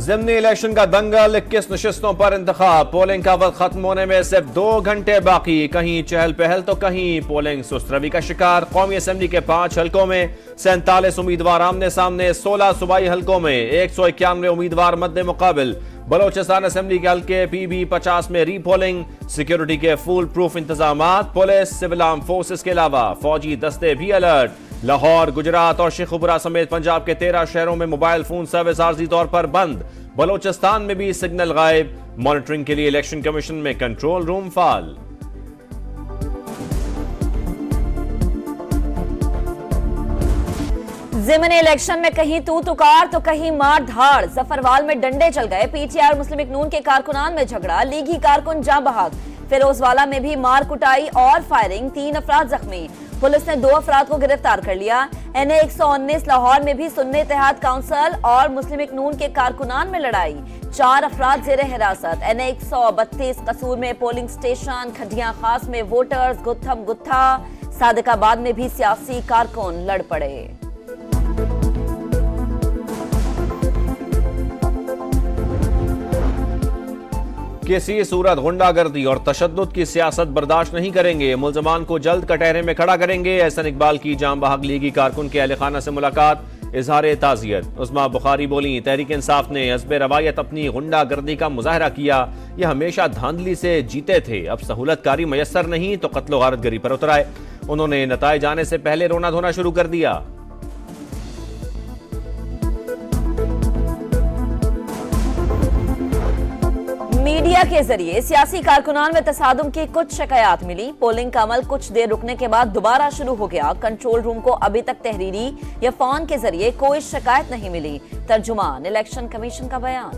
ज़िमनी election का दंगल, 21 नशिस्तों पर इंतखाब। Polling का वक्त खत्म होने में सिर्फ 2 घंटे बाकी। कहीं चहल पहल तो कहीं पोलिंग सुस्त रवि का शिकार। कौमी असेंबली के 5 हलकों में 47 उम्मीदवार आमने सामने। 16 सूबाई हलकों में 191 उम्मीदवार मद्दे मुकाबिल। बलोचिस्तान असेंबली के हल्के PB-50 में रीपोलिंग। सिक्योरिटी के फुल प्रूफ इंतजाम। पुलिस, सिविल आर्म फोर्सेस के अलावा फौजी दस्ते भी अलर्ट। लाहौर, गुजरात और शेखुपुरा समेत पंजाब के 13 शहरों में मोबाइल फोन सर्विस आर्जी तौर पर बंद। बलोचिस्तान में भी सिग्नल गायब। मॉनिटरिंग के लिए इलेक्शन कमीशन में कंट्रोल रूम फाल। ज़िमनी इलेक्शन में कहीं तू तुकार तो कहीं मार धाड़। जफरवाल में डंडे चल गए। PTI और मुस्लिम नून के कारकुनान में झगड़ा। लीगी कारकुन जाँ बहक। फिरोजवाला में भी मार कुटाई और फायरिंग। 3 अफराद जख्मी। पुलिस ने 2 अफराद को गिरफ्तार कर लिया। NA 119 लाहौर में भी सुन्नी इत्तेहाद काउंसिल और मुस्लिम नून के कारकुनान में लड़ाई। 4 अफराद जेर हिरासत। NA 132 कसूर में पोलिंग स्टेशन। खड्डियां खास में वोटर्स गुत्थम गुत्था। सादिकाबाद में भी सियासी कारकुन लड़ पड़े। किसी सूरत गुंडागर्दी और तशद्दुद की सियासत बर्दाश्त नहीं करेंगे। मुल्जमान को जल्द कटहरे में खड़ा करेंगे। एहसन इकबाल की जाम बहक लीगी कारकुन के अहले खाना से मुलाकात। इजहार ताज़ियत। उस्मा बुखारी बोली, तहरीक इंसाफ ने हस्ब रवायत अपनी गुंडागर्दी का मुजाहरा किया। यह हमेशा धांधली से जीते थे। अब सहूलतकारी मयसर नहीं तो कत्लो गारतगरी पर उतर आए। उन्होंने नताइज आने से पहले रोना धोना शुरू कर दिया। मीडिया के जरिए सियासी कारकुनान में तसादुम की कुछ शिकायत मिली। पोलिंग का अमल कुछ देर रुकने के बाद दोबारा शुरू हो गया। कंट्रोल रूम को अभी तक तहरीरी या फोन के जरिए कोई शिकायत नहीं मिली। तर्जुमान इलेक्शन कमीशन का बयान।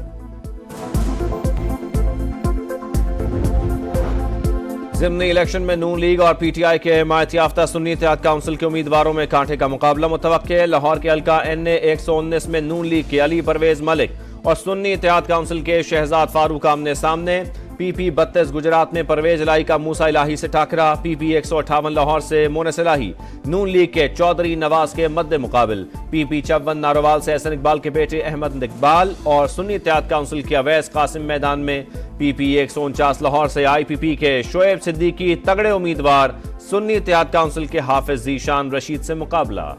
ज़िमनी इलेक्शन में नून लीग और PTI के हिमायत याफ्ता सुन्नी इत्तेहाद काउंसिल के उम्मीदवारों में कांटे का मुकाबला मुतवक्के। लाहौर के हल्का NA 119 में नून लीग के अली परवेज मलिक और सुन्नी इत्तेहाद काउंसिल के शहजाद फारूक आमने सामने। PP-32 गुजरात में परवेज इलाही का मूसा इलाही से टाकरा। PP 158 लाहौर से मोनस इलाही नून लीग के चौधरी नवाज के मद्दे मुकाबिल। PP 54 नारोवाल से एहसन इकबाल के बेटे अहमद इकबाल और सुन्नी इत्तेहाद काउंसिल के अवैस कासिम मैदान में। PP 149 लाहौर से IPP के शोएब सिद्दीकी तगड़े उम्मीदवार। सुन्नी इत्तेहाद काउंसिल के हाफिज जीशान रशीद से मुकाबला।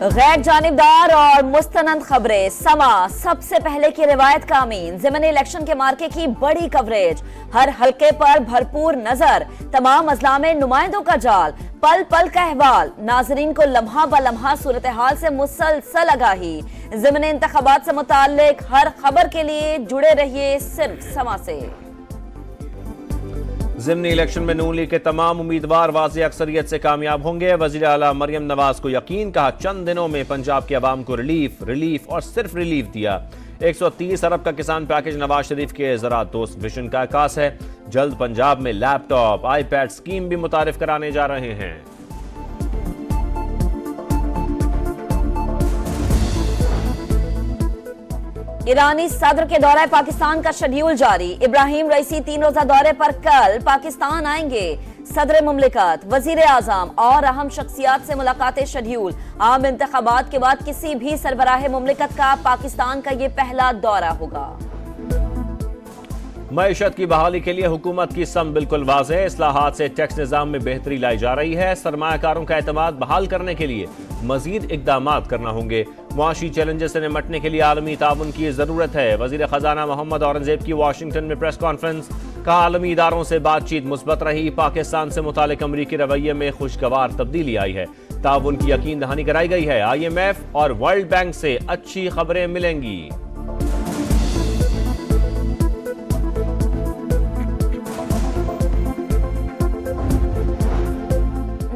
गैर जानिबदार और मुस्तनद खबरें। समा सबसे पहले की रिवायत का अमीन। ज़िमनी इलेक्शन के मार्के की बड़ी कवरेज। हर हलके पर भरपूर नजर। तमाम अजला में नुमाइंदों का जाल। पल पल का अहवाल। नाजरीन को लम्हा ब लम्हा सूरत हाल से मुसलसल आगाही। ज़िमनी इंतखाबात से मुताल्लिक हर खबर के लिए जुड़े रहिए सिर्फ समा से। ज़िमनी इलेक्शन में नून लीग के तमाम उम्मीदवार वाज़ेह अक्सरियत से कामयाब होंगे। वज़ीर आला मरियम नवाज को यकीन, कहा चंद दिनों में पंजाब के अवाम को रिलीफ और सिर्फ रिलीफ दिया। 130 अरब का किसान पैकेज नवाज शरीफ के ज़राअत दोस्त विजन का आकाश है। जल्द पंजाब में लैपटॉप iPad स्कीम भी मुतारिफ कराने जा रहे हैं। ईरानी सदर के दौरे पाकिस्तान का शेड्यूल जारी। इब्राहिम रईसी 3 रोजा दौरे पर कल पाकिस्तान आएंगे। सदर मुमलिकत, वजीर आजम और अहम शख्सियात से मुलाकातें शेड्यूल। आम इंतखाबात के बाद किसी भी सरबराह मुमलिकत का पाकिस्तान का ये पहला दौरा होगा। मईशत की बहाली के लिए हुकूमत की सम बिल्कुल वाज़ेह। इस्लाहात से टैक्स निज़ाम में बेहतरी लाई जा रही है। सरमायाकारों का एतमाद बहाल करने के लिए मजीद इकदामात करना होंगे। मुआशी चैलेंजेस से निमटने के लिए आलमी ताउन की जरूरत है। वजीर खजाना मोहम्मद औरंगजेब की वाशिंगटन में प्रेस कॉन्फ्रेंस। कहा आलमी इदारों से बातचीत मुस्बत रही। पाकिस्तान से मुतालिक अमरीकी रवैये में खुशगवार तब्दीली आई है। ताउन की यकीन दहानी कराई गई है। IMF और वर्ल्ड बैंक से अच्छी खबरें मिलेंगी।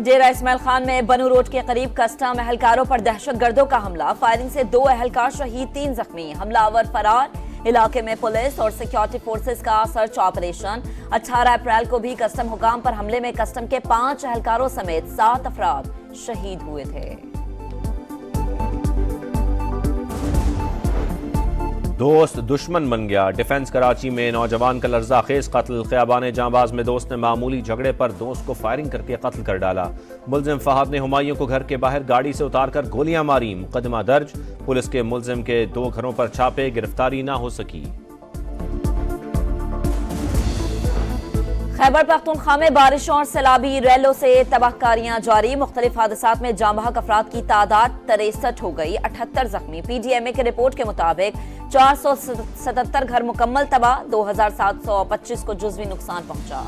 डेरा इस्माइल खान में बनू रोड के करीब कस्टम एहलकारों पर दहशतगर्दों का हमला। फायरिंग से 2 एहलकार शहीद, 3 जख्मी। हमलावर फरार। इलाके में पुलिस और सिक्योरिटी फोर्सेस का सर्च ऑपरेशन। 18 अप्रैल को भी कस्टम हुकाम पर हमले में कस्टम के 5 एहलकारों समेत 7 अफराद शहीद हुए थे। दोस्त दुश्मन बन गया। डिफेंस कराची में नौजवान का लर्जाखेज कत्ल। ख़ियाबान जांबाज में दोस्त ने मामूली झगड़े पर दोस्त को फायरिंग करके कत्ल कर डाला। मुलजिम फहद ने हुमायूं को घर के बाहर गाड़ी से उतारकर गोलियां मारी। मुकदमा दर्ज। पुलिस के मुलजिम के 2 घरों पर छापे, गिरफ्तारी ना हो सकी। खैबर पख्तूनख्वा में बारिशों और सैलाबी रैलों से तबाहकारियां जारी। मुख्तलिफ हादसात में जाँ बहक अफराद की तादाद 63 हो गई, 78 जख्मी। PTMA की रिपोर्ट के मुताबिक 477 घर मुकम्मल तबाह, 2725 को जुज़वी नुकसान पहुंचा।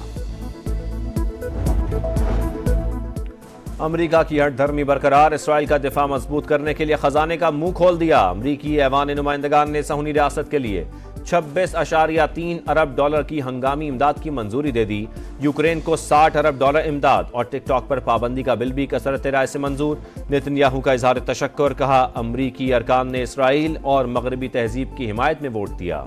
अमरीका की हठधर्मी बरकरार। इसराइल का दिफा मजबूत करने के लिए खजाने का मुंह खोल दिया। अमरीकी ऐवान नुमाइंदगान ने सहूनी रियासत के लिए 26.3 अरब डॉलर की हंगामी इमदाद की मंजूरी दे दी। यूक्रेन को 60 अरब डॉलर इमदाद और टिकटॉक पर पाबंदी का बिल भी कसरत राय से मंजूर। नेतन्याहू का इजहार तशक्कुर। कहा, अमरीकी अरकान ने इसराइल और मगरबी तहजीब की हिमायत में वोट दिया।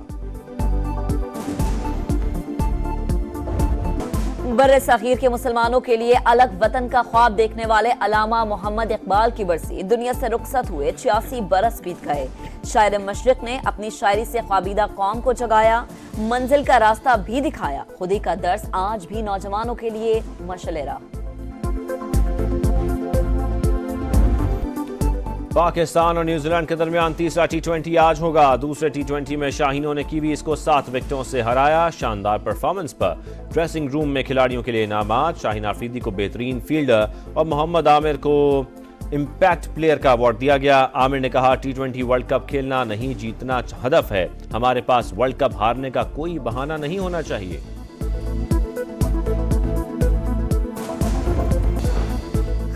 बर्रे सगीर के मुसलमानों के लिए अलग वतन का ख्वाब देखने वाले अलामा मोहम्मद इकबाल की बरसी। दुनिया से रुखसत हुए 86 बरस बीत गए। शायर मशरिक ने अपनी शायरी से ख्वाबीदा कौम को जगाया, मंजिल का रास्ता भी दिखाया। खुदी का दर्स आज भी नौजवानों के लिए मशअले राह। पाकिस्तान और न्यूजीलैंड के दरमियान तीसरा T20 आज होगा। दूसरे T20 में शाहीनों ने कीवीज को 7 विकेटों से हराया। शानदार परफॉर्मेंस पर ड्रेसिंग रूम में खिलाड़ियों के लिए इनामात। शाहीन आफरीदी को बेहतरीन फील्डर और मोहम्मद आमिर को इम्पैक्ट प्लेयर का अवार्ड दिया गया। आमिर ने कहा, T20 वर्ल्ड कप खेलना नहीं, जीतना हदफ है। हमारे पास वर्ल्ड कप हारने का कोई बहाना नहीं होना चाहिए।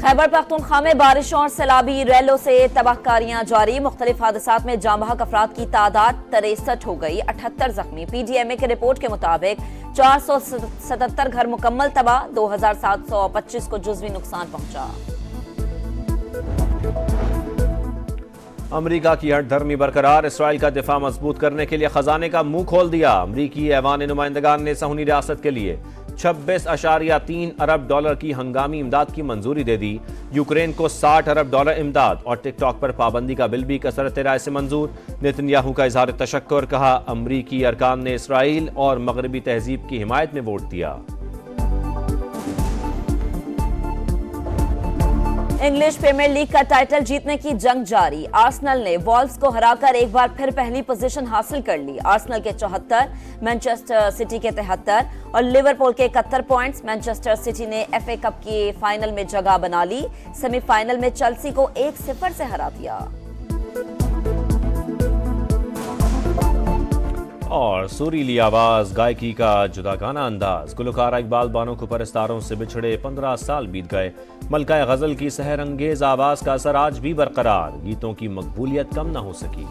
खैबर पख्तूनख्वा में बारिशों और सैलाबी रैलों से तबाहकारियां जारी। मुख्तलिफ हादसात में जाँ बहक अफराद की तादाद 63 हो गई, 78 जख्मी। PTMA की रिपोर्ट के मुताबिक 477 घर मुकम्मल तबाह, 2725 को जुज़वी नुकसान पहुंचा। अमरीका की हठधर्मी बरकरार। इसराइल का दिफा मजबूत करने के लिए खजाने का मुंह खोल दिया। अमरीकी ऐवान नुमाइंदगान ने सहूनी रियासत के लिए 26.3 अरब डॉलर की हंगामी इमदाद की मंजूरी दे दी। यूक्रेन को 60 अरब डॉलर इमदाद और टिकटॉक पर पाबंदी का बिल भी कसरत राय से मंजूर। नेतन्याहू का इजहार तशक्कुर। कहा, अमरीकी अरकान ने इसराइल और मगरबी तहजीब की हिमायत में वोट दिया। इंग्लिश प्रीमियर लीग का टाइटल जीतने की जंग जारी। आर्सेनल ने वॉल्व्स को हराकर एक बार फिर पहली पोजीशन हासिल कर ली। आर्सेनल के 74, मैनचेस्टर सिटी के 73 और लिवरपूल के 71 पॉइंट्स। मैनचेस्टर सिटी ने FA कप के फाइनल में जगह बना ली। सेमीफाइनल में चेल्सी को 1-0 से हरा दिया। और सुरीली आवाज, गायकी का जुदागाना अंदाज। गुलकारा इकबाल बानो को परस्तारों से बिछड़े 15 साल बीत गए। मलका गजल की सहर अंगेज आवाज का असर आज भी बरकरार। गीतों की मकबूलियत कम न हो सकी।